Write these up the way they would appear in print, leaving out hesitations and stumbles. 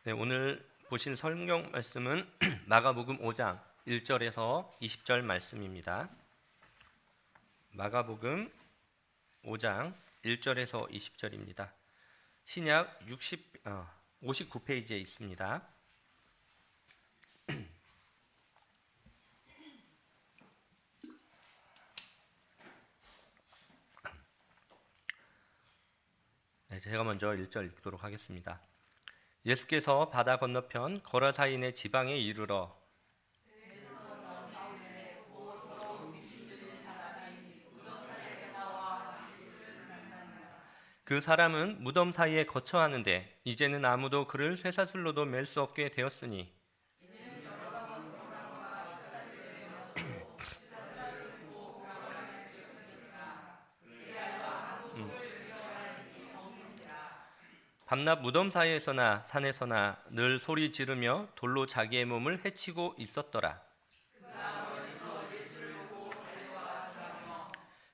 네, 오늘 보실 성경 말씀은 마가복음 5장 1절에서 20절 말씀입니다. 마가복음 5장 1절에서 20절입니다. 신약 59페이지에 있습니다. 네, 제가 먼저 1절 읽도록 하겠습니다. 예수께서 바다 건너편 거라사인의 지방에 이르러 그 사람은 무덤 사이에 거처하는데 이제는 아무도 그를 쇠사슬로도 맬 수 없게 되었으니 밤낮 무덤 사이에서나 산에서나 늘 소리 지르며 돌로 자기의 몸을 해치고 있었더라.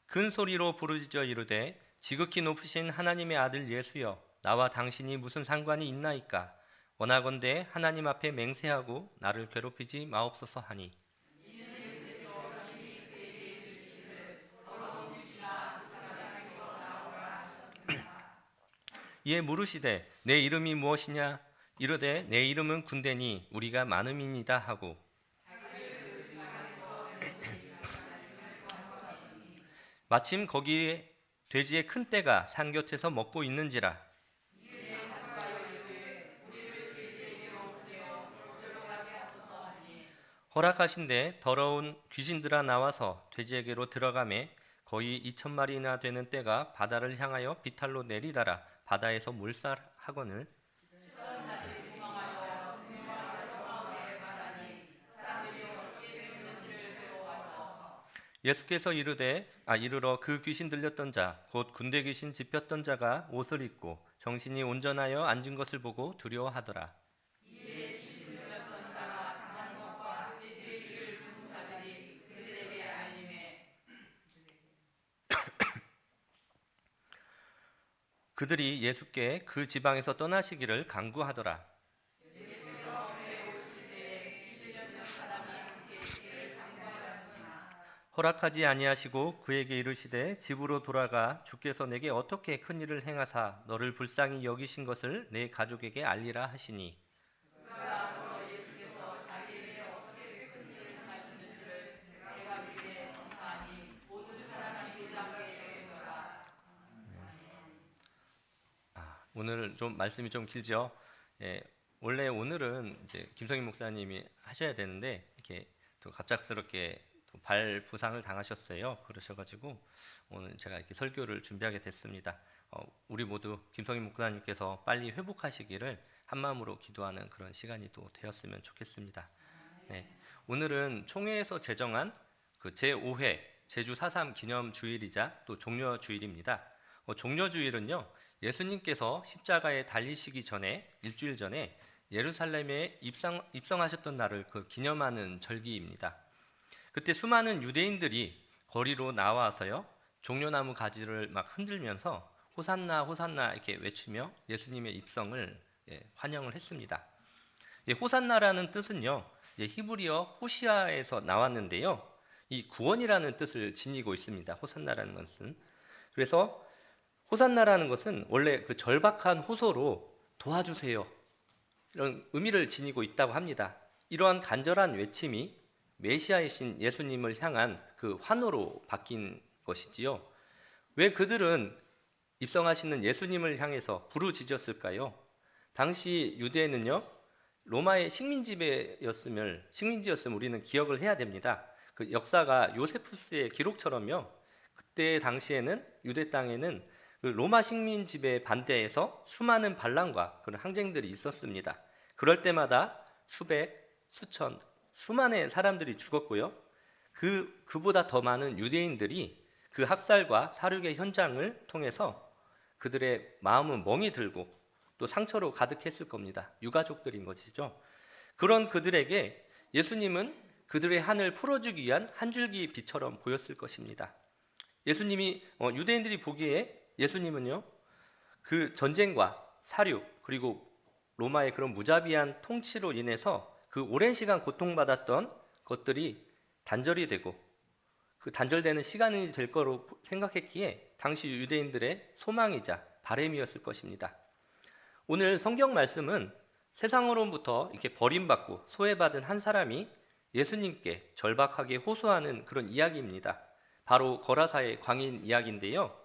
큰 소리로 부르짖어 이르되 지극히 높으신 하나님의 아들 예수여, 나와 당신이 무슨 상관이 있나이까? 원하건대 하나님 앞에 맹세하고 나를 괴롭히지 마옵소서 하니 이에 물으시되 내 이름이 무엇이냐? 이르되 내 이름은 군대니 우리가 많음이니이다 하고 마침 거기에 돼지의 큰 떼가 산 곁에서 먹고 있는지라. 허락하신대 더러운 귀신들아 나와서 돼지에게로 들어가매 거의 2,000마리나 되는 떼가 바다를 향하여 비탈로 내리다라 바다에서 몰살하거늘. 예수께서 이르러 그 귀신 들렸던 자 곧 군대 귀신 집혔던 자가 옷을 입고 정신이 온전하여 앉은 것을 보고 두려워하더라. 그들이 예수께 그 지방에서 떠나시기를 간구하더라. 허락하지 아니하시고 그에게 이르시되 집으로 돌아가 주께서 내게 어떻게 큰 일을 행하사 너를 불쌍히 여기신 것을 내 가족에게 알리라 하시니 오늘 좀 말씀이 좀 길죠. 예, 원래 오늘은 이제 김성인 목사님이 하셔야 되는데 이렇게 또 갑작스럽게 또 발 부상을 당하셨어요. 그러셔가지고 오늘 제가 이렇게 설교를 준비하게 됐습니다. 우리 모두 김성인 목사님께서 빨리 회복하시기를 한 마음으로 기도하는 그런 시간이 또 되었으면 좋겠습니다. 네, 오늘은 총회에서 제정한 그 제5회 제주 4.3 기념 주일이자 또 종려 주일입니다. 종려 주일은요. 예수님께서 십자가에 달리시기 전에 일주일 전에 예루살렘에 입성하셨던 날을 기념하는 절기입니다. 그때 수많은 유대인들이 거리로 나와서요 종려나무 가지를 막 흔들면서 호산나 호산나 이렇게 외치며 예수님의 입성을 환영을 했습니다. 호산나라는 뜻은요 히브리어 호시아에서 나왔는데요 이 구원이라는 뜻을 지니고 있습니다. 호산나라는 것은 그래서 호산나라는 것은 원래 그 절박한 호소로 도와주세요 이런 의미를 지니고 있다고 합니다. 이러한 간절한 외침이 메시아이신 예수님을 향한 그 환호로 바뀐 것이지요. 왜 그들은 입성하시는 예수님을 향해서 부르짖었을까요? 당시 유대는요 로마의 식민지였음을 우리는 기억을 해야 됩니다. 그 역사가 요세푸스의 기록처럼요 그때 당시에는 유대 땅에는 그 로마 식민 지배에 반대해서 수많은 반란과 그런 항쟁들이 있었습니다. 그럴 때마다 수백, 수천, 수만의 사람들이 죽었고요. 그보다 더 많은 유대인들이 그 학살과 살육의 현장을 통해서 그들의 마음은 멍이 들고 또 상처로 가득했을 겁니다. 유가족들인 것이죠. 그런 그들에게 예수님은 그들의 한을 풀어주기 위한 한 줄기 빛처럼 보였을 것입니다. 예수님이 유대인들이 보기에 예수님은요 그 전쟁과 살육 그리고 로마의 그런 무자비한 통치로 인해서 그 오랜 시간 고통받았던 것들이 단절이 되고 그 단절되는 시간이 될 거로 생각했기에 당시 유대인들의 소망이자 바람이었을 것입니다. 오늘 성경 말씀은 세상으로부터 이렇게 버림받고 소외받은 한 사람이 예수님께 절박하게 호소하는 그런 이야기입니다. 바로 거라사의 광인 이야기인데요.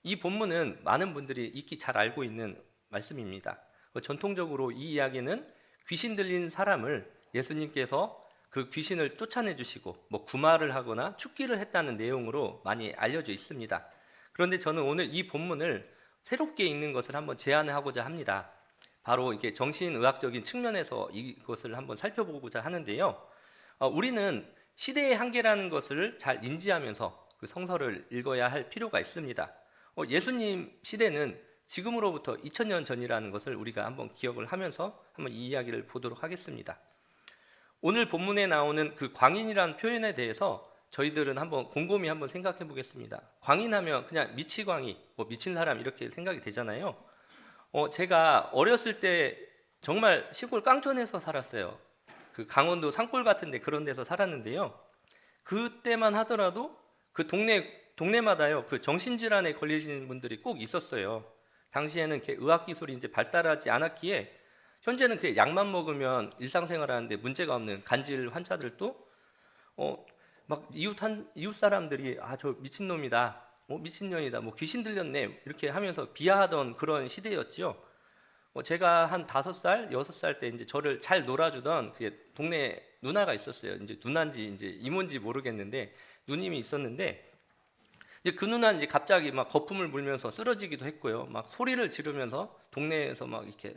이 본문은 많은 분들이 익히 잘 알고 있는 말씀입니다. 전통적으로 이 이야기는 귀신 들린 사람을 예수님께서 그 귀신을 쫓아내 주시고 구마를 하거나 축기를 했다는 내용으로 많이 알려져 있습니다. 그런데 저는 오늘 이 본문을 새롭게 읽는 것을 한번 제안하고자 합니다. 바로 이게 정신의학적인 측면에서 이것을 한번 살펴보고자 하는데요. 우리는 시대의 한계라는 것을 잘 인지하면서 그 성서를 읽어야 할 필요가 있습니다. 예수님 시대는 지금으로부터 2000년 전이라는 것을 우리가 한번 기억을 하면서 한번 이 이야기를 보도록 하겠습니다. 오늘 본문에 나오는 그 광인이라는 표현에 대해서 저희들은 한번 곰곰이 한번 생각해 보겠습니다. 광인하면 그냥 미치광이, 미친 사람 이렇게 생각이 되잖아요. 제가 어렸을 때 정말 시골 깡촌에서 살았어요. 그 강원도 산골 같은데 그런 데서 살았는데요. 그때만 하더라도 그 동네마다요 그 정신질환에 걸리시는 분들이 꼭 있었어요. 당시에는 이렇게 의학기술이 이제 발달하지 않았기에 현재는 그 약만 먹으면 일상생활하는데 문제가 없는 간질 환자들도 막 이웃 사람들이 저 미친놈이다, 미친년이다, 귀신 들렸네 이렇게 하면서 비하하던 그런 시대였죠. 제가 한 5살, 6살 때 이제 저를 잘 놀아주던 그 동네 누나가 있었어요. 이제 누나인지 이제 이모인지 모르겠는데 누님이 있었는데 이제 그 누나는 이제 갑자기 막 거품을 물면서 쓰러지기도 했고요. 막 소리를 지르면서 동네에서 막 이렇게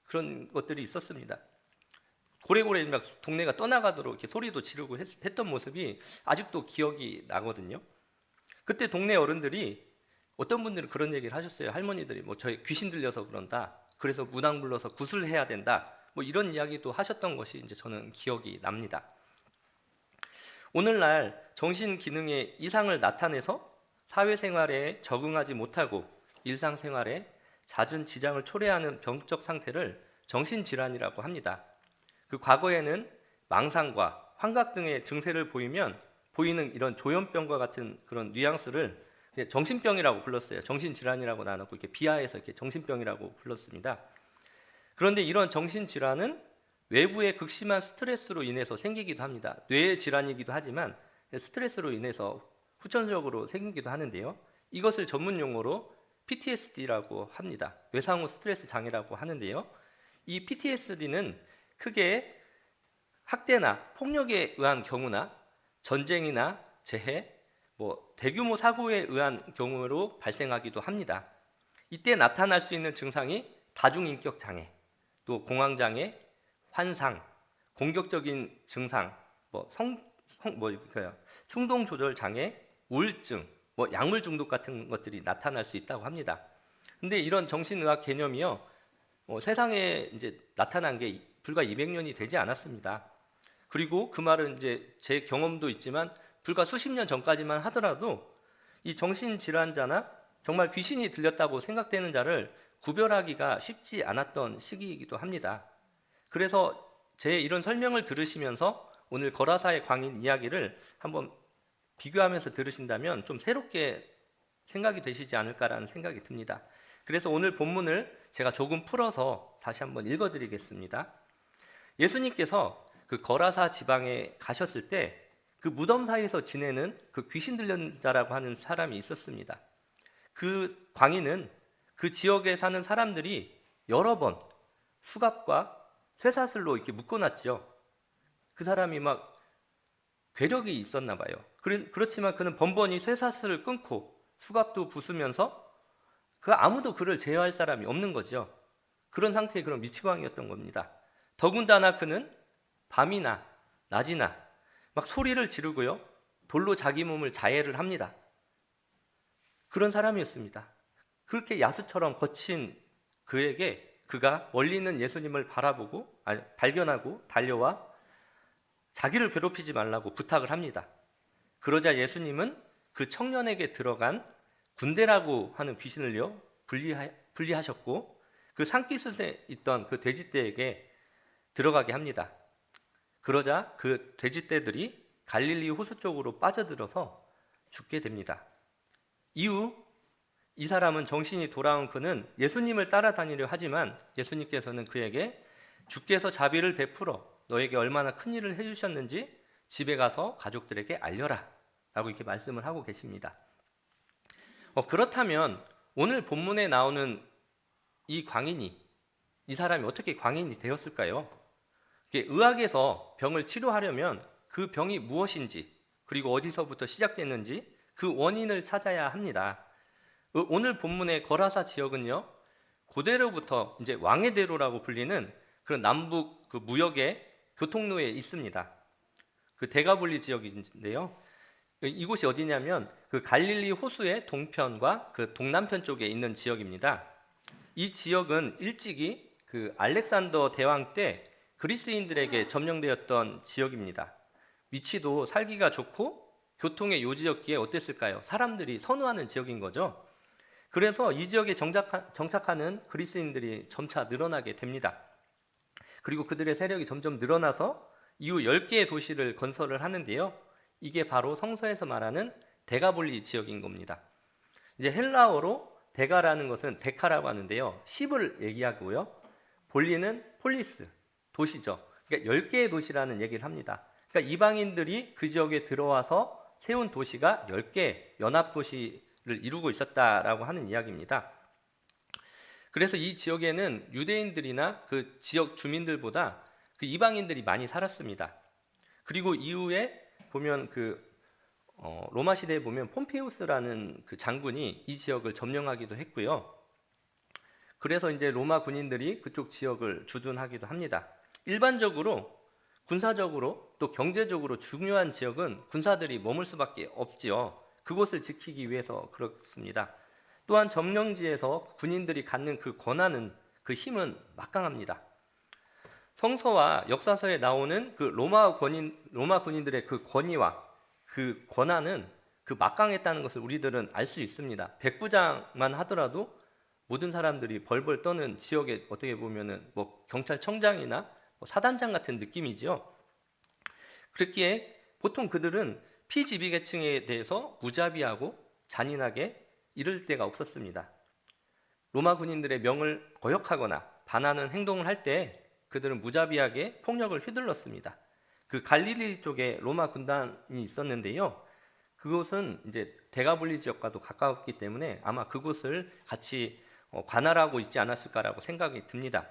그런 것들이 있었습니다. 고래고래 막 동네가 떠나가도록 이렇게 소리도 지르고 했던 모습이 아직도 기억이 나거든요. 그때 동네 어른들이 어떤 분들은 그런 얘기를 하셨어요. 할머니들이 저희 귀신 들려서 그런다. 그래서 무당 불러서 구슬해야 된다. 이런 이야기도 하셨던 것이 이제 저는 기억이 납니다. 오늘날 정신 기능의 이상을 나타내서 사회생활에 적응하지 못하고 일상생활에 잦은 지장을 초래하는 병적 상태를 정신질환이라고 합니다. 그 과거에는 망상과 환각 등의 증세를 보이는 이런 조현병과 같은 그런 뉘앙스를 정신병이라고 불렀어요. 정신질환이라고 나누고 이렇게 비하해서 이렇게 정신병이라고 불렀습니다. 그런데 이런 정신질환은 외부의 극심한 스트레스로 인해서 생기기도 합니다. 뇌 질환이기도 하지만 스트레스로 인해서 후천적으로 생기기도 하는데요. 이것을 전문 용어로 PTSD라고 합니다. 외상후 스트레스 장애라고 하는데요. 이 PTSD는 크게 학대나 폭력에 의한 경우나 전쟁이나 재해, 대규모 사고에 의한 경우로 발생하기도 합니다. 이때 나타날 수 있는 증상이 다중인격 장애, 또 공황 장애, 환상, 공격적인 증상, 충동 조절 장애, 우울증, 약물 중독 같은 것들이 나타날 수 있다고 합니다. 근데 이런 정신의학 개념이요, 세상에 이제 나타난 게 불과 200년이 되지 않았습니다. 그리고 그 말은 이제 제 경험도 있지만 불과 수십 년 전까지만 하더라도 이 정신질환자나 정말 귀신이 들렸다고 생각되는 자를 구별하기가 쉽지 않았던 시기이기도 합니다. 그래서 제 이런 설명을 들으시면서 오늘 거라사의 광인 이야기를 한번 비교하면서 들으신다면 좀 새롭게 생각이 되시지 않을까라는 생각이 듭니다. 그래서 오늘 본문을 제가 조금 풀어서 다시 한번 읽어드리겠습니다. 예수님께서 그 거라사 지방에 가셨을 때 그 무덤 사이에서 지내는 그 귀신 들린 자라고 하는 사람이 있었습니다. 그 광인은 그 지역에 사는 사람들이 여러 번 수갑과 쇠사슬로 이렇게 묶어놨죠. 그 사람이 막 괴력이 있었나 봐요. 그렇지만 그는 번번이 쇠사슬을 끊고 수갑도 부수면서 아무도 그를 제어할 사람이 없는 거죠. 그런 상태의 그런 미치광이었던 겁니다. 더군다나 그는 밤이나 낮이나 막 소리를 지르고요, 돌로 자기 몸을 자해를 합니다. 그런 사람이었습니다. 그렇게 야수처럼 거친 그에게 그가 멀리 있는 예수님을 발견하고 달려와 자기를 괴롭히지 말라고 부탁을 합니다. 그러자 예수님은 그 청년에게 들어간 군대라고 하는 귀신을요 분리하셨고 그 산기슭에 있던 그 돼지떼에게 들어가게 합니다. 그러자 그 돼지떼들이 갈릴리 호수 쪽으로 빠져들어서 죽게 됩니다. 이후 이 사람은 정신이 돌아온 그는 예수님을 따라다니려 하지만 예수님께서는 그에게 주께서 자비를 베풀어 너에게 얼마나 큰 일을 해주셨는지 집에 가서 가족들에게 알려라 라고 이렇게 말씀을 하고 계십니다. 그렇다면 오늘 본문에 나오는 이 광인이, 이 사람이 어떻게 광인이 되었을까요? 의학에서 병을 치료하려면 그 병이 무엇인지, 그리고 어디서부터 시작됐는지 그 원인을 찾아야 합니다. 오늘 본문의 거라사 지역은요, 고대로부터 이제 왕의대로라고 불리는 그런 남북 그 무역의 교통로에 있습니다. 그 데가볼리 지역인데요. 이곳이 어디냐면 그 갈릴리 호수의 동편과 그 동남편 쪽에 있는 지역입니다. 이 지역은 일찍이 그 알렉산더 대왕 때 그리스인들에게 점령되었던 지역입니다. 위치도 살기가 좋고 교통의 요지였기에 어땠을까요? 사람들이 선호하는 지역인 거죠. 그래서 이 지역에 정착하는 그리스인들이 점차 늘어나게 됩니다. 그리고 그들의 세력이 점점 늘어나서 이후 10개의 도시를 건설을 하는데요. 이게 바로 성서에서 말하는 데가볼리 지역인 겁니다. 이제 헬라어로 데가라는 것은 데카라고 하는데요. 10을 얘기하고요. 볼리는 폴리스, 도시죠. 그러니까 10개의 도시라는 얘기를 합니다. 그러니까 이방인들이 그 지역에 들어와서 세운 도시가 10개 연합도시를 이루고 있었다라고 하는 이야기입니다. 그래서 이 지역에는 유대인들이나 그 지역 주민들보다 그 이방인들이 많이 살았습니다. 그리고 이후에 보면 로마 시대에 보면 폼페우스라는 그 장군이 이 지역을 점령하기도 했고요. 그래서 이제 로마 군인들이 그쪽 지역을 주둔하기도 합니다. 일반적으로 군사적으로 또 경제적으로 중요한 지역은 군사들이 머물 수밖에 없지요. 그곳을 지키기 위해서 그렇습니다. 또한 점령지에서 군인들이 갖는 그 권한은, 그 힘은 막강합니다. 성서와 역사서에 나오는 그 로마 군인들의 그 권위와 그 권한은 그 막강했다는 것을 우리들은 알 수 있습니다. 백부장만 하더라도 모든 사람들이 벌벌 떠는 지역에 어떻게 보면은 뭐 경찰청장이나 뭐 사단장 같은 느낌이죠. 그렇기에 보통 그들은 피지배계층에 대해서 무자비하고 잔인하게 이를 데가 없었습니다. 로마 군인들의 명을 거역하거나 반하는 행동을 할 때 그들은 무자비하게 폭력을 휘둘렀습니다. 그 갈릴리 쪽에 로마 군단이 있었는데요. 그곳은 이제 데가볼리 지역과도 가까웠기 때문에 아마 그곳을 같이 관할하고 있지 않았을까라고 생각이 듭니다.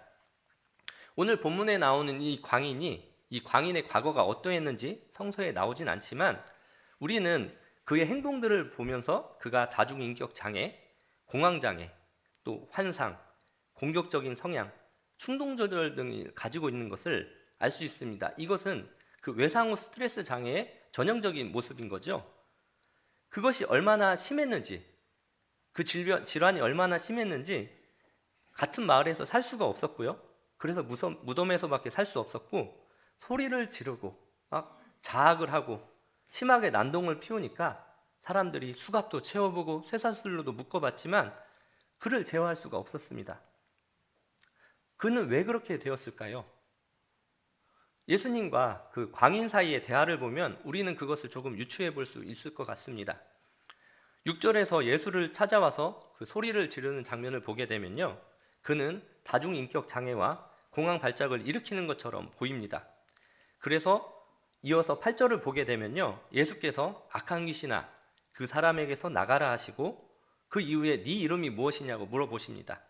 오늘 본문에 나오는 이 광인의 과거가 어떠했는지 성서에 나오진 않지만 우리는 그의 행동들을 보면서 그가 다중인격 장애, 공황장애, 또 환상, 공격적인 성향, 충동조절 등을 가지고 있는 것을 알 수 있습니다. 이것은 그 외상후 스트레스 장애의 전형적인 모습인 거죠. 그것이 얼마나 심했는지, 그 질환이 얼마나 심했는지 같은 마을에서 살 수가 없었고요. 그래서 무덤에서밖에 살 수 없었고 소리를 지르고 막 자학을 하고 심하게 난동을 피우니까 사람들이 수갑도 채워보고 쇠사슬로도 묶어봤지만 그를 제어할 수가 없었습니다. 그는 왜 그렇게 되었을까요? 예수님과 그 광인 사이의 대화를 보면 우리는 그것을 조금 유추해 볼 수 있을 것 같습니다. 6절에서 예수를 찾아와서 그 소리를 지르는 장면을 보게 되면요, 그는 다중인격 장애와 공황 발작을 일으키는 것처럼 보입니다. 그래서 이어서 8절을 보게 되면요, 예수께서 악한 귀신아 그 사람에게서 나가라 하시고 그 이후에 네 이름이 무엇이냐고 물어보십니다.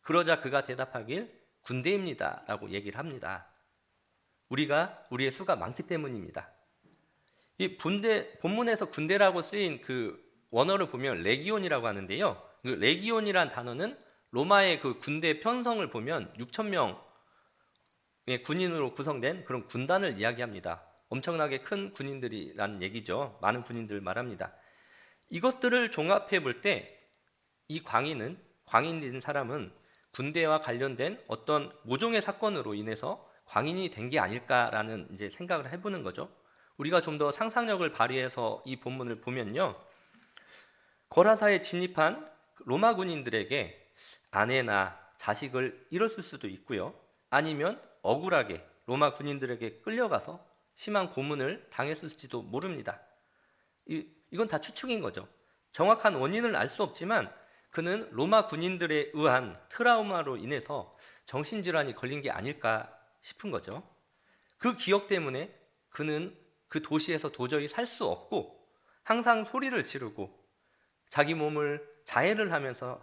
그러자 그가 대답하길 군대입니다 라고 얘기를 합니다. 우리의 수가 많기 때문입니다. 이 본문에서 군대라고 쓰인 그 원어를 보면 레기온이라고 하는데요, 그 레기온이란 단어는 로마의 그 군대 편성을 보면 6,000명의 군인으로 구성된 그런 군단을 이야기합니다. 엄청나게 큰 군인들이라는 얘기죠. 많은 군인들을 말합니다. 이것들을 종합해 볼 때 이 광인인 사람은 군대와 관련된 어떤 모종의 사건으로 인해서 광인이 된 게 아닐까라는 이제 생각을 해보는 거죠. 우리가 좀 더 상상력을 발휘해서 이 본문을 보면요, 거라사에 진입한 로마 군인들에게 아내나 자식을 잃었을 수도 있고요. 아니면 억울하게 로마 군인들에게 끌려가서 심한 고문을 당했을지도 모릅니다. 이건 다 추측인 거죠. 정확한 원인을 알 수 없지만 그는 로마 군인들에 의한 트라우마로 인해서 정신질환이 걸린 게 아닐까 싶은 거죠. 그 기억 때문에 그는 그 도시에서 도저히 살 수 없고 항상 소리를 지르고 자기 몸을 자해를 하면서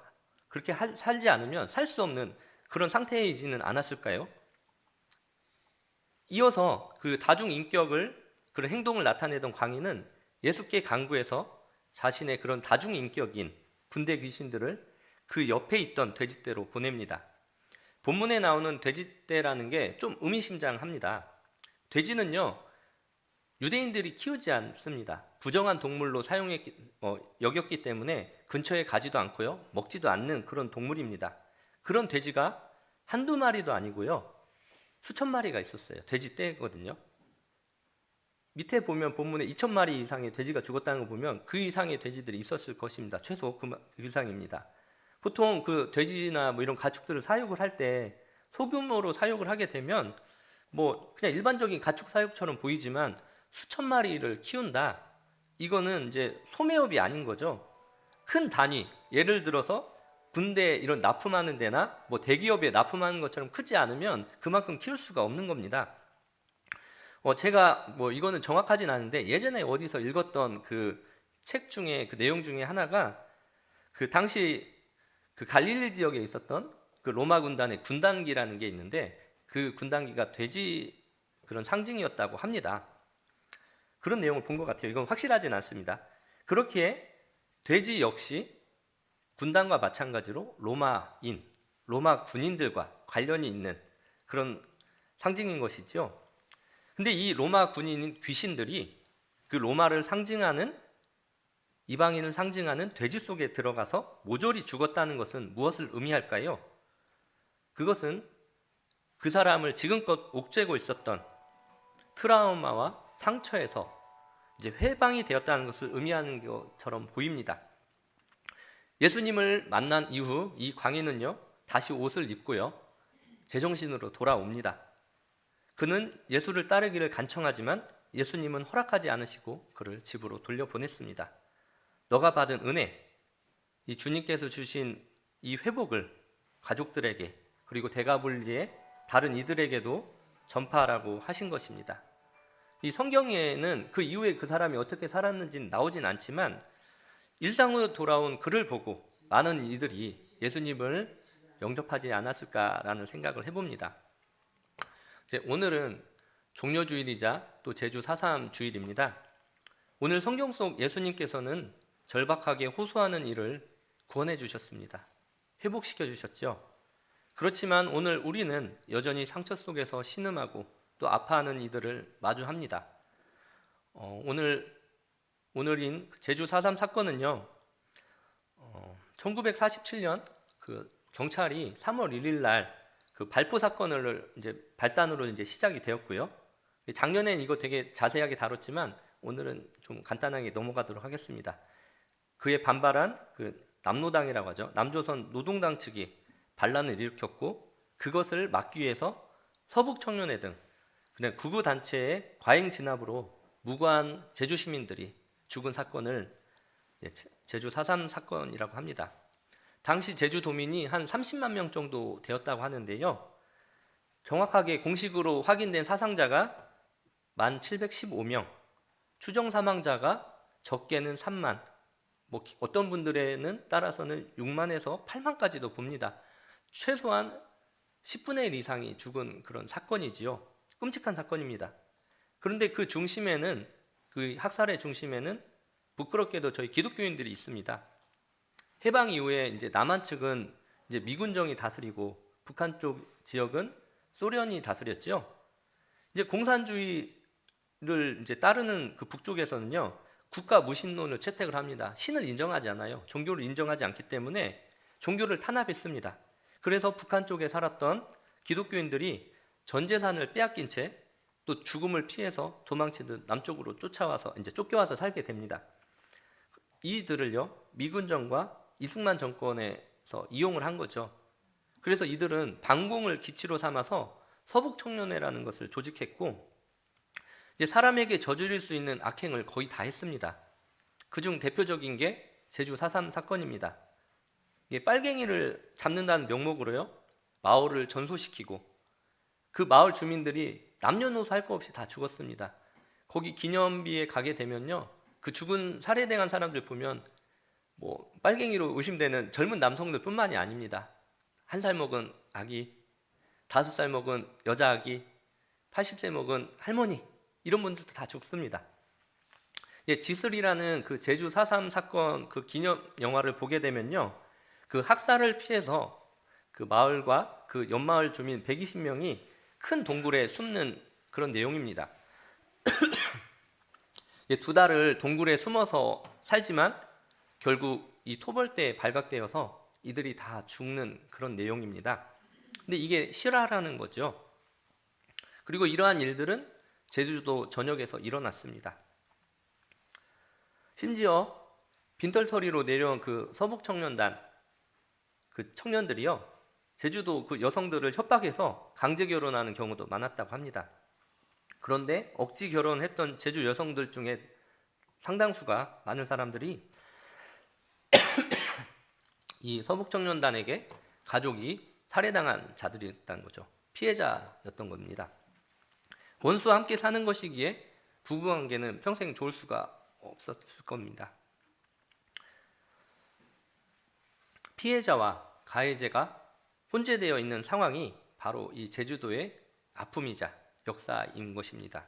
그렇게 살지 않으면 살 수 없는 그런 상태이지는 않았을까요? 이어서 그 다중인격을 그런 행동을 나타내던 광인은 예수께 간구해서 자신의 그런 다중인격인 분대 귀신들을 그 옆에 있던 돼지떼로 보냅니다. 본문에 나오는 돼지떼라는 게 좀 의미심장합니다. 돼지는요, 유대인들이 키우지 않습니다. 부정한 동물로 여겼기 때문에 근처에 가지도 않고요, 먹지도 않는 그런 동물입니다. 그런 돼지가 한두 마리도 아니고요, 수천 마리가 있었어요. 돼지떼거든요. 밑에 보면 본문에 2,000마리 이상의 돼지가 죽었다는 거 보면 그 이상의 돼지들이 있었을 것입니다. 최소 그 이상입니다. 보통 그 돼지나 뭐 이런 가축들을 사육을 할 때 소규모로 사육을 하게 되면 뭐 그냥 일반적인 가축 사육처럼 보이지만 수천 마리를 키운다. 이거는 이제 소매업이 아닌 거죠. 큰 단위, 예를 들어서 군대 이런 납품하는 데나 뭐 대기업에 납품하는 것처럼 크지 않으면 그만큼 키울 수가 없는 겁니다. 제가 뭐 이거는 정확하진 않은데 예전에 어디서 읽었던 그 책 중에 그 내용 중에 하나가 그 당시 그 갈릴리 지역에 있었던 그 로마 군단의 군단기라는 게 있는데 그 군단기가 돼지 그런 상징이었다고 합니다. 그런 내용을 본 것 같아요. 이건 확실하진 않습니다. 그렇게 돼지 역시 군단과 마찬가지로 로마 군인들과 관련이 있는 그런 상징인 것이죠. 근데 이 로마 군인 귀신들이 그 로마를 상징하는 이방인을 상징하는 돼지 속에 들어가서 모조리 죽었다는 것은 무엇을 의미할까요? 그것은 그 사람을 지금껏 옥죄고 있었던 트라우마와 상처에서 이제 회방이 되었다는 것을 의미하는 것처럼 보입니다. 예수님을 만난 이후 이 광인은요, 다시 옷을 입고요, 제정신으로 돌아옵니다. 그는 예수를 따르기를 간청하지만 예수님은 허락하지 않으시고 그를 집으로 돌려보냈습니다. 너가 받은 은혜, 이 주님께서 주신 이 회복을 가족들에게 그리고 대가불리의 다른 이들에게도 전파하라고 하신 것입니다. 이 성경에는 그 이후에 그 사람이 어떻게 살았는지는 나오진 않지만 일상으로 돌아온 그를 보고 많은 이들이 예수님을 영접하지 않았을까라는 생각을 해봅니다. 오늘은 종려주일이자 또 제주 4.3 주일입니다. 오늘 성경 속 예수님께서는 절박하게 호소하는 이를 구원해 주셨습니다. 회복시켜 주셨죠. 그렇지만 오늘 우리는 여전히 상처 속에서 신음하고 또 아파하는 이들을 마주합니다. 오늘인 제주 4.3 사건은요, 1947년 그 경찰이 3월 1일 날 그 발포 사건을 이제 발단으로 이제 시작이 되었고요. 작년엔 이거 되게 자세하게 다뤘지만 오늘은 좀 간단하게 넘어가도록 하겠습니다. 그에 반발한 그 남노당이라고 하죠. 남조선 노동당 측이 반란을 일으켰고 그것을 막기 위해서 서북청년회 등 그냥 구구 단체의 과잉 진압으로 무고한 제주 시민들이 죽은 사건을 제주 4.3 사건이라고 합니다. 당시 제주도민이 한 30만 명 정도 되었다고 하는데요. 정확하게 공식으로 확인된 사상자가 1,715명, 추정 사망자가 적게는 3만, 뭐 어떤 분들에는 따라서는 6만에서 8만까지도 봅니다. 최소한 10분의 1 이상이 죽은 그런 사건이지요. 끔찍한 사건입니다. 그런데 그 중심에는, 그 학살의 중심에는 부끄럽게도 저희 기독교인들이 있습니다. 해방 이후에 이제 남한 측은 이제 미군정이 다스리고 북한 쪽 지역은 소련이 다스렸죠. 이제 공산주의를 이제 따르는 그 북쪽에서는요, 국가 무신론을 채택을 합니다. 신을 인정하지 않아요. 종교를 인정하지 않기 때문에 종교를 탄압했습니다. 그래서 북한 쪽에 살았던 기독교인들이 전 재산을 빼앗긴 채 또 죽음을 피해서 도망치듯 남쪽으로 쫓아와서 이제 쫓겨와서 살게 됩니다. 이들을요, 미군정과 이승만 정권에서 이용을 한 거죠. 그래서 이들은 반공을 기치로 삼아서 서북청년회라는 것을 조직했고, 이제 사람에게 저지를 수 있는 악행을 거의 다 했습니다. 그중 대표적인 게 제주 4.3 사건입니다. 이게 빨갱이를 잡는다는 명목으로요, 마을을 전소시키고 그 마을 주민들이 남녀노소 할 거 없이 다 죽었습니다. 거기 기념비에 가게 되면요, 그 죽은 살해당한 사람들 보면 뭐 빨갱이로 의심되는 젊은 남성들뿐만이 아닙니다. 1살 먹은 아기, 5살 먹은 여자 아기, 80세 먹은 할머니, 이런 분들도 다 죽습니다. 예, 지슬이라는 그 제주 4.3 사건 그 기념 영화를 보게 되면요, 그 학살을 피해서 그 마을과 그 옆마을 주민 120명이 큰 동굴에 숨는 그런 내용입니다. 예, 2달을 동굴에 숨어서 살지만 결국 이 토벌대에 발각되어서 이들이 다 죽는 그런 내용입니다. 근데 이게 실화라는 거죠. 그리고 이러한 일들은 제주도 전역에서 일어났습니다. 심지어 빈털터리로 내려온 그 서북청년단 그 청년들이요, 제주도 그 여성들을 협박해서 강제 결혼하는 경우도 많았다고 합니다. 그런데 억지 결혼했던 제주 여성들 중에 상당수가, 많은 사람들이 이 서북청년단에게 가족이 살해당한 자들이었다는 거죠. 피해자였던 겁니다. 원수와 함께 사는 것이기에 부부관계는 평생 좋을 수가 없었을 겁니다. 피해자와 가해자가 혼재되어 있는 상황이 바로 이 제주도의 아픔이자 역사인 것입니다.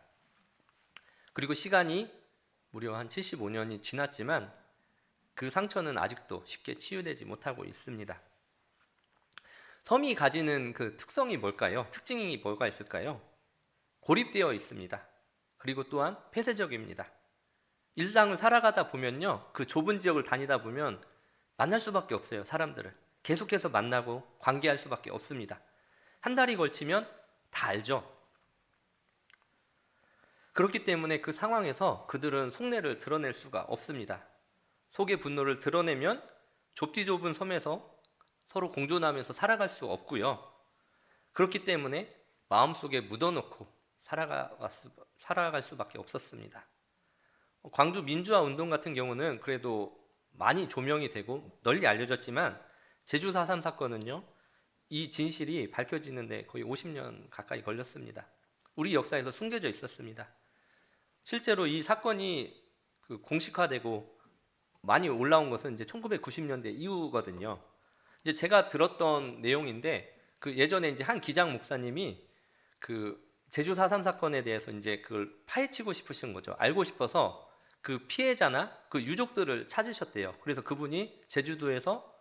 그리고 시간이 무려 한 75년이 지났지만 그 상처는 아직도 쉽게 치유되지 못하고 있습니다. 섬이 가지는 그 특성이 뭘까요? 특징이 뭐가 있을까요? 고립되어 있습니다. 그리고 또한 폐쇄적입니다. 일상을 살아가다 보면요, 그 좁은 지역을 다니다 보면 만날 수밖에 없어요. 사람들을 계속해서 만나고 관계할 수밖에 없습니다. 한 달이 걸치면 다 알죠. 그렇기 때문에 그 상황에서 그들은 속내를 드러낼 수가 없습니다. 속의 분노를 드러내면 좁디 좁은 섬에서 서로 공존하면서 살아갈 수 없고요. 그렇기 때문에 마음속에 묻어놓고 살아갈 수밖에 없었습니다. 광주 민주화 운동 같은 경우는 그래도 많이 조명이 되고 널리 알려졌지만 제주 4.3 사건은요, 이 진실이 밝혀지는데 거의 50년 가까이 걸렸습니다. 우리 역사에서 숨겨져 있었습니다. 실제로 이 사건이 그 공식화되고 많이 올라온 것은 이제 1990년대 이후거든요. 이제 제가 들었던 내용인데, 그 예전에 이제 한 기장 목사님이 그 제주 4.3 사건에 대해서 이제 그걸 파헤치고 싶으신 거죠. 알고 싶어서 그 피해자나 그 유족들을 찾으셨대요. 그래서 그분이 제주도에서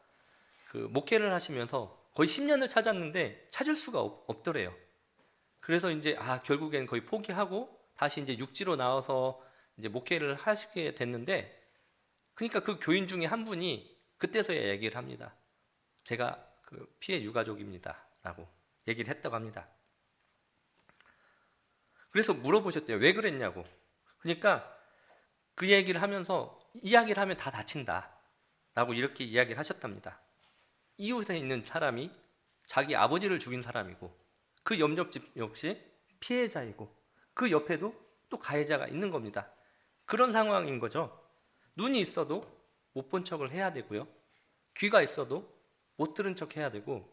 그 목회를 하시면서 거의 10년을 찾았는데 찾을 수가 없더래요. 그래서 이제 결국엔 거의 포기하고 다시 이제 육지로 나와서 이제 목회를 하시게 됐는데, 그러니까 그 교인 중에 한 분이 그때서야 얘기를 합니다. 제가 그 피해 유가족입니다라고 얘기를 했다고 합니다. 그래서 물어보셨대요. 왜 그랬냐고. 그러니까 그 얘기를 하면서 이야기를 하면 다 다친다라고 이렇게 이야기를 하셨답니다. 이웃에 있는 사람이 자기 아버지를 죽인 사람이고, 그 옆집 역시 피해자이고, 그 옆에도 또 가해자가 있는 겁니다. 그런 상황인 거죠. 눈이 있어도 못 본 척을 해야 되고요, 귀가 있어도 못 들은 척 해야 되고,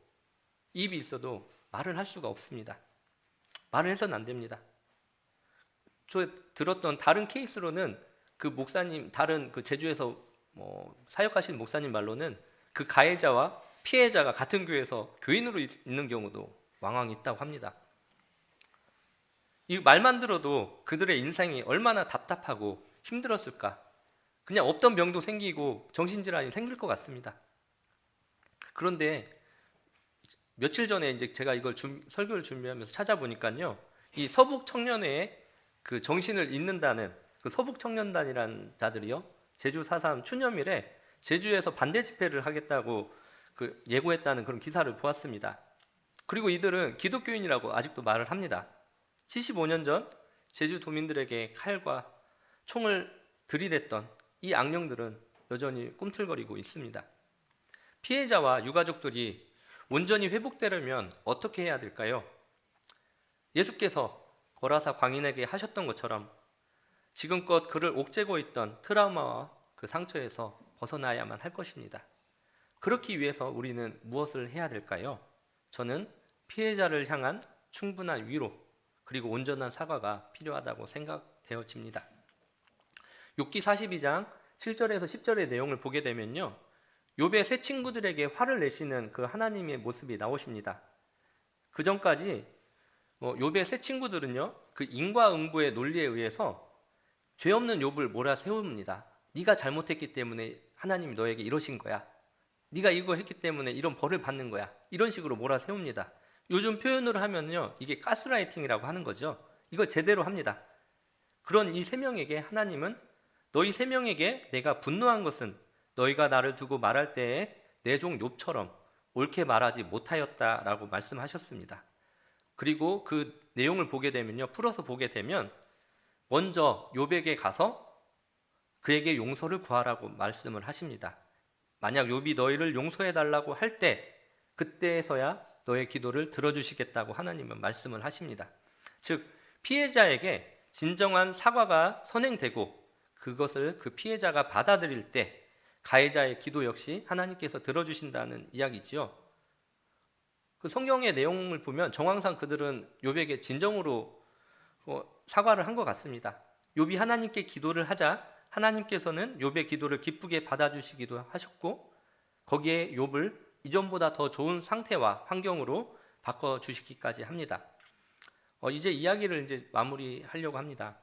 입이 있어도 말을 할 수가 없습니다. 말을 해서는 안 됩니다. 저 들었던 다른 케이스로는 그 목사님, 다른 그 제주에서 사역하신 목사님 말로는 그 가해자와 피해자가 같은 교회에서 교인으로 있는 경우도 왕왕 있다고 합니다. 이 말만 들어도 그들의 인생이 얼마나 답답하고 힘들었을까. 그냥 없던 병도 생기고 정신질환이 생길 것 같습니다. 그런데 며칠 전에 이제 제가 이걸 설교를 준비하면서 찾아보니까요, 이 서북 청년회에 그 정신을 잇는다는 그 서북 청년단이라는 자들이요, 제주 4.3 추념일에 제주에서 반대 집회를 하겠다고 그 예고했다는 그런 기사를 보았습니다. 그리고 이들은 기독교인이라고 아직도 말을 합니다. 75년 전 제주 도민들에게 칼과 총을 들이댔던 이 악령들은 여전히 꿈틀거리고 있습니다. 피해자와 유가족들이 온전히 회복되려면 어떻게 해야 될까요? 예수께서 거라사 광인에게 하셨던 것처럼 지금껏 그를 옥죄고 있던 트라우마와 그 상처에서 벗어나야만 할 것입니다. 그렇기 위해서 우리는 무엇을 해야 될까요? 저는 피해자를 향한 충분한 위로 그리고 온전한 사과가 필요하다고 생각되어집니다. 욥기 42장 7절에서 10절의 내용을 보게 되면요, 욥의 세 친구들에게 화를 내시는 그 하나님의 모습이 나오십니다. 그 전까지 욥의 세 친구들은요, 그 인과응보의 논리에 의해서 죄 없는 욥을 몰아세웁니다. 네가 잘못했기 때문에 하나님이 너에게 이러신 거야. 네가 이거 했기 때문에 이런 벌을 받는 거야. 이런 식으로 몰아세웁니다. 요즘 표현으로 하면요, 이게 가스라이팅이라고 하는 거죠. 이걸 제대로 합니다. 그런 이 세 명에게 하나님은 너희 세 명에게 내가 분노한 것은 너희가 나를 두고 말할 때에 내 종 욥처럼 옳게 말하지 못하였다라고 말씀하셨습니다. 그리고 그 내용을 보게 되면요, 풀어서 보게 되면 먼저 욥에게 가서 그에게 용서를 구하라고 말씀을 하십니다. 만약 욥이 너희를 용서해 달라고 할 때 그때에서야 너의 기도를 들어주시겠다고 하나님은 말씀을 하십니다. 즉 피해자에게 진정한 사과가 선행되고 그것을 그 피해자가 받아들일 때 가해자의 기도 역시 하나님께서 들어주신다는 이야기지요. 그 성경의 내용을 보면 정황상 그들은 욥에게 진정으로 사과를 한 것 같습니다. 욥이 하나님께 기도를 하자 하나님께서는 욥의 기도를 기쁘게 받아주시기도 하셨고 거기에 욥을 이전보다 더 좋은 상태와 환경으로 바꿔주시기까지 합니다. 이제 이야기를 이제 마무리하려고 합니다.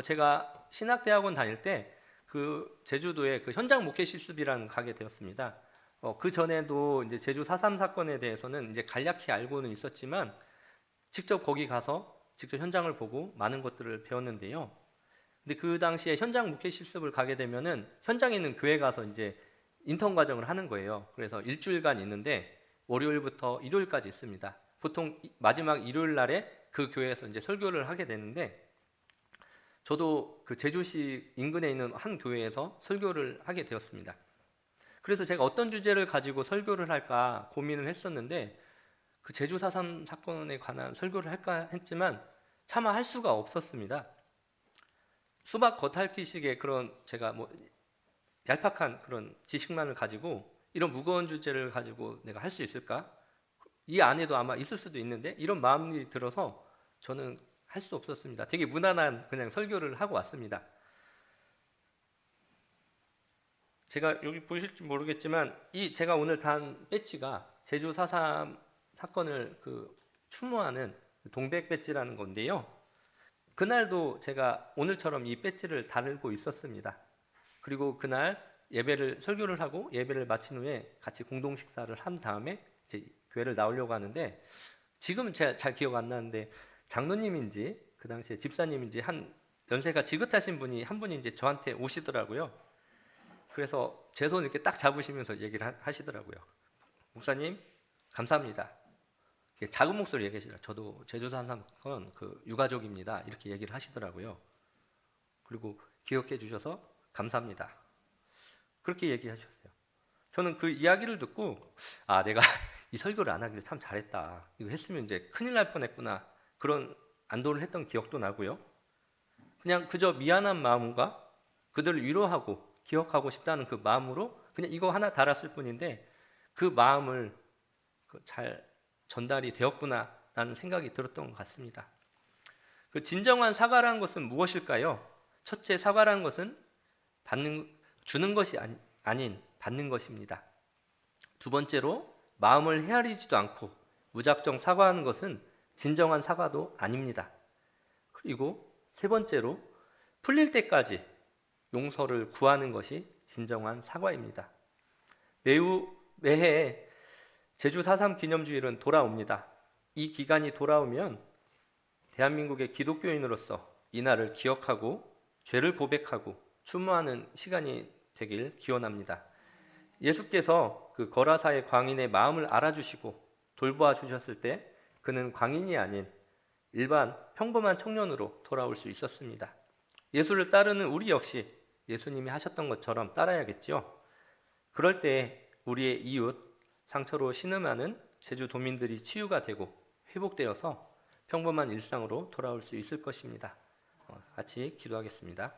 제가 신학대학원 다닐 때 그 제주도에 그 현장 목회 실습이라는 가게 되었습니다. 그 전에도 이제 제주 4.3 사건에 대해서는 이제 간략히 알고는 있었지만 직접 거기 가서 직접 현장을 보고 많은 것들을 배웠는데요. 근데 그 당시에 현장 목회 실습을 가게 되면은 현장에 있는 교회 가서 이제 인턴 과정을 하는 거예요. 그래서 일주일간 있는데 월요일부터 일요일까지 있습니다. 보통 마지막 일요일 날에 그 교회에서 이제 설교를 하게 되는데 저도 그 제주시 인근에 있는 한 교회에서 설교를 하게 되었습니다. 그래서 제가 어떤 주제를 가지고 설교를 할까 고민을 했었는데 그 제주 4.3 사건에 관한 설교를 할까 했지만 차마 할 수가 없었습니다. 수박 겉핥기식의 그런 제가 얄팍한 그런 지식만을 가지고 이런 무거운 주제를 가지고 내가 할 수 있을까? 이 안에도 아마 있을 수도 있는데 이런 마음이 들어서 저는 할 수 없었습니다. 되게 무난한 그냥 설교를 하고 왔습니다. 제가 여기 보실지 모르겠지만 이 제가 오늘 단 배지가 제주 4.3 사건을 추모하는 동백 배지라는 건데요. 그날도 제가 오늘처럼 이 배지를 달고 있었습니다. 그리고 그날 설교를 하고 예배를 마친 후에 같이 공동 식사를 한 다음에 이제 교회를 나오려고 하는데 지금은 제가 잘 기억 안 나는데 장로님인지 그 당시에 집사님인지 한 연세가 지긋하신 분이 한 분이 이제 저한테 오시더라고요. 그래서 제 손 이렇게 딱 잡으시면서 얘기를 하시더라고요. 목사님 감사합니다. 작은 목소리 얘기하시더라고요. 저도 제주 사는 그 유가족입니다. 이렇게 얘기를 하시더라고요. 그리고 기억해 주셔서 감사합니다. 그렇게 얘기하셨어요. 저는 그 이야기를 듣고 내가 이 설교를 안 하기를 참 잘했다. 이거 했으면 이제 큰일 날 뻔했구나. 그런 안도를 했던 기억도 나고요. 그냥 그저 미안한 마음과 그들을 위로하고 기억하고 싶다는 그 마음으로 그냥 이거 하나 달았을 뿐인데 그 마음을 잘 전달이 되었구나라는 생각이 들었던 것 같습니다. 그 진정한 사과라는 것은 무엇일까요? 첫째, 사과라는 것은 주는 것이 아닌 받는 것입니다. 두 번째로 마음을 헤아리지도 않고 무작정 사과하는 것은 진정한 사과도 아닙니다. 그리고 세 번째로 풀릴 때까지 용서를 구하는 것이 진정한 사과입니다. 매해 제주 4.3 기념주일은 돌아옵니다. 이 기간이 돌아오면 대한민국의 기독교인으로서 이날을 기억하고 죄를 고백하고 추모하는 시간이 되길 기원합니다. 예수께서 그 거라사의 광인의 마음을 알아주시고 돌보아 주셨을 때 그는 광인이 아닌 일반 평범한 청년으로 돌아올 수 있었습니다. 예수를 따르는 우리 역시 예수님이 하셨던 것처럼 따라야겠죠. 그럴 때 우리의 이웃, 상처로 신음하는 제주 도민들이 치유가 되고 회복되어서 평범한 일상으로 돌아올 수 있을 것입니다. 같이 기도하겠습니다.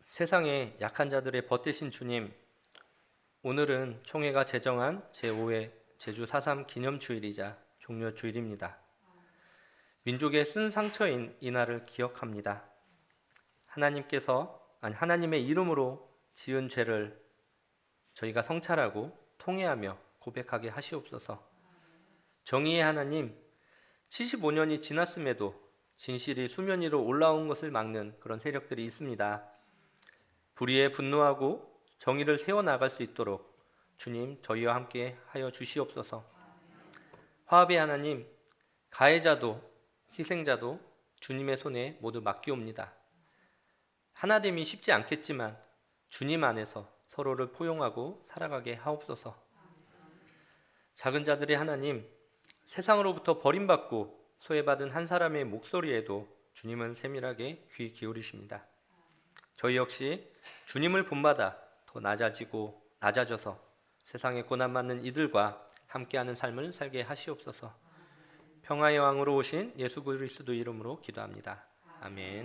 세상의 약한 자들의 벗되신 주님, 오늘은 총회가 제정한 제5회 제주 4.3 기념주일이자 종료주일입니다. 민족의 쓴 상처인 이날을 기억합니다. 하나님의 이름으로 지은 죄를 저희가 성찰하고 통회하며 고백하게 하시옵소서. 정의의 하나님, 75년이 지났음에도 진실이 수면 위로 올라온 것을 막는 그런 세력들이 있습니다. 불의에 분노하고 정의를 세워나갈 수 있도록 주님 저희와 함께 하여 주시옵소서. 화합의 하나님, 가해자도 희생자도 주님의 손에 모두 맡기옵니다. 하나됨이 쉽지 않겠지만 주님 안에서 서로를 포용하고 살아가게 하옵소서. 작은 자들의 하나님, 세상으로부터 버림받고 소외받은 한 사람의 목소리에도 주님은 세밀하게 귀 기울이십니다. 저희 역시 주님을 본받아 더 낮아져서 세상에 고난받는 이들과 함께하는 삶을 살게 하시옵소서. 평화의 왕으로 오신 예수 그리스도 이름으로 기도합니다. 아멘.